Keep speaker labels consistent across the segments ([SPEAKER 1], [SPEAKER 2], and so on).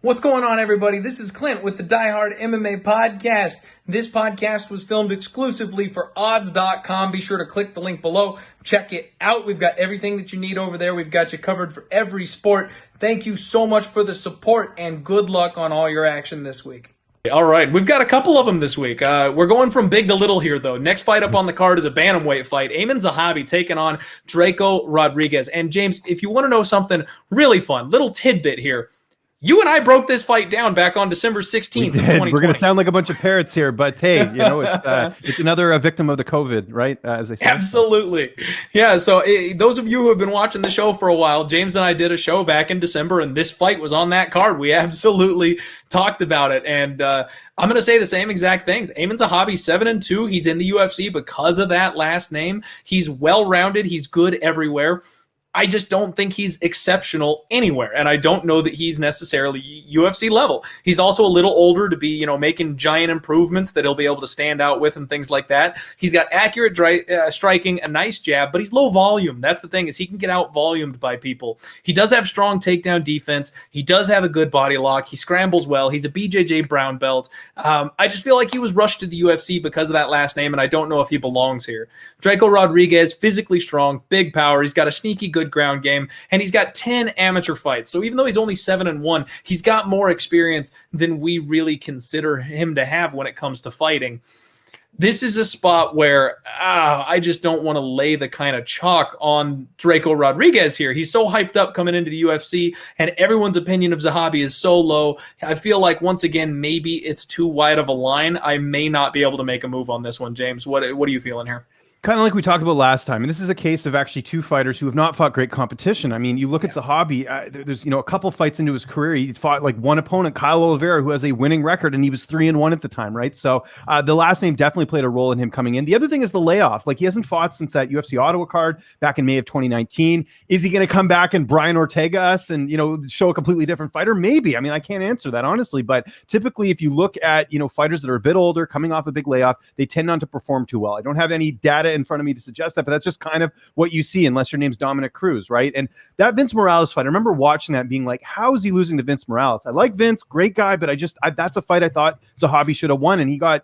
[SPEAKER 1] What's going on, everybody? This is Clint with the Die Hard MMA podcast. This podcast was filmed exclusively for odds.com. Be sure to click the link below. Check it out. We've got everything that you need over there. We've got you covered for every sport. Thank you so much for the support and good luck on all your action this week. All right, we've got a couple of them this week. We're going from big to little here, though. Next fight up on the card is a bantamweight fight. Aiemann Zahabi taking on Drako Rodriguez. And James, if you want to know something really fun, little tidbit here. You and I broke this fight down back on December 16th of 2020.
[SPEAKER 2] We're going to sound like a bunch of parrots here, but hey, it's another victim of the COVID, right? As I said.
[SPEAKER 1] Absolutely. Yeah, so those of you who have been watching the show for a while, James and I did a show back in December, and this fight was on that card. We absolutely talked about it, and I'm going to say the same exact things. Aiemann Zahabi, 7-2. He's in the UFC because of that last name. He's well-rounded. He's good everywhere. I just don't think he's exceptional anywhere, and I don't know that he's necessarily UFC level. He's also a little older to be, making giant improvements that he'll be able to stand out with and things like that. He's got accurate striking, a nice jab, but he's low volume. That's the thing, is he can get out volumed by people. He does have strong takedown defense. He does have a good body lock. He scrambles well. He's a BJJ brown belt. I just feel like he was rushed to the UFC because of that last name, and I don't know if he belongs here. Drako Rodriguez, physically strong, big power. He's got a sneaky good ground game, and he's got 10 amateur fights. So even though he's only 7-1, he's got more experience than we really consider him to have when it comes to fighting. This is a spot where I just don't want to lay the kind of chalk on Drako Rodriguez here. He's so hyped up coming into the UFC, and everyone's opinion of Zahabi is so low. I feel like, once again, maybe it's too wide of a line. I may not be able to make a move on this one, James. What are you feeling here?
[SPEAKER 2] Kind of like we talked about last time, and this is a case of actually two fighters who have not fought great competition. I mean, you look at Zahabi, there's a couple fights into his career, he's fought like one opponent, Kyle Oliveira, who has a winning record, and he was 3-1 at the time, right? So the last name definitely played a role in him coming in. The other thing is the layoff. Like, he hasn't fought since that UFC Ottawa card back in May of 2019. Is he going to come back and Brian Ortega us and show a completely different fighter? Maybe. I mean, I can't answer that honestly, but typically, if you look at fighters that are a bit older, coming off a big layoff, they tend not to perform too well. I don't have any data in front of me to suggest that, but that's just kind of what you see, unless your name's Dominic Cruz, right? And that Vince Morales fight, I remember watching that and being like, how is he losing to Vince Morales? I like Vince, great guy, but that's a fight I thought Zahabi should have won, and he got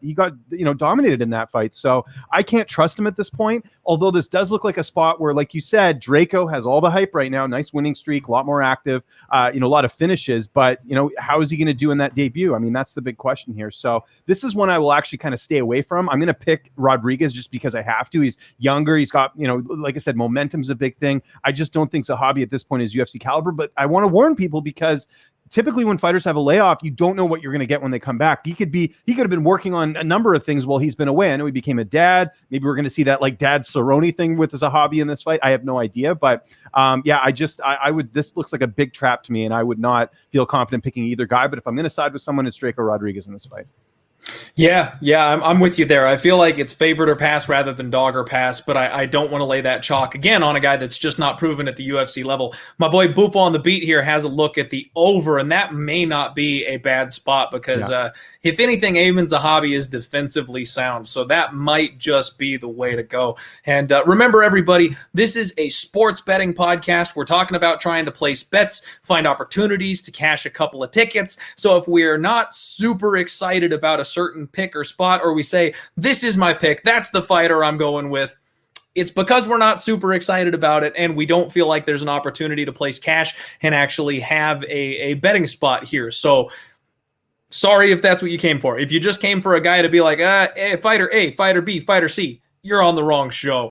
[SPEAKER 2] dominated in that fight. So I can't trust him at this point, although this does look like a spot where, like you said, Drako has all the hype right now, nice winning streak, a lot more active, a lot of finishes, but how is he going to do in that debut? I mean, that's the big question here. So this is one I will actually kind of stay away from. I'm going to pick Rodriguez just because I have to. He's younger. He's got, like I said, momentum's a big thing. I just don't think Zahabi at this point is UFC caliber, but I want to warn people because typically when fighters have a layoff, you don't know what you're going to get when they come back. He could have been working on a number of things while he's been away. I know he became a dad. Maybe we're going to see that like dad Cerrone thing with Zahabi in this fight. I have no idea, but this looks like a big trap to me, and I would not feel confident picking either guy. But if I'm going to side with someone, it's Drako Rodriguez in this fight.
[SPEAKER 1] Yeah, I'm with you there. I feel like it's favorite or pass rather than dog or pass, but I don't want to lay that chalk again on a guy that's just not proven at the UFC level. My boy Buffo on the beat here has a look at the over, and that may not be a bad spot because if anything, Aiemann Zahabi is defensively sound, so that might just be the way to go. And remember, everybody, this is a sports betting podcast. We're talking about trying to place bets, find opportunities to cash a couple of tickets. So if we're not super excited about a certain pick or spot, or we say, this is my pick, that's the fighter I'm going with, it's because we're not super excited about it, and we don't feel like there's an opportunity to place cash and actually have a betting spot here. So sorry if that's what you came for. If you just came for a guy to be like, fighter A, fighter B, fighter C, you're on the wrong show.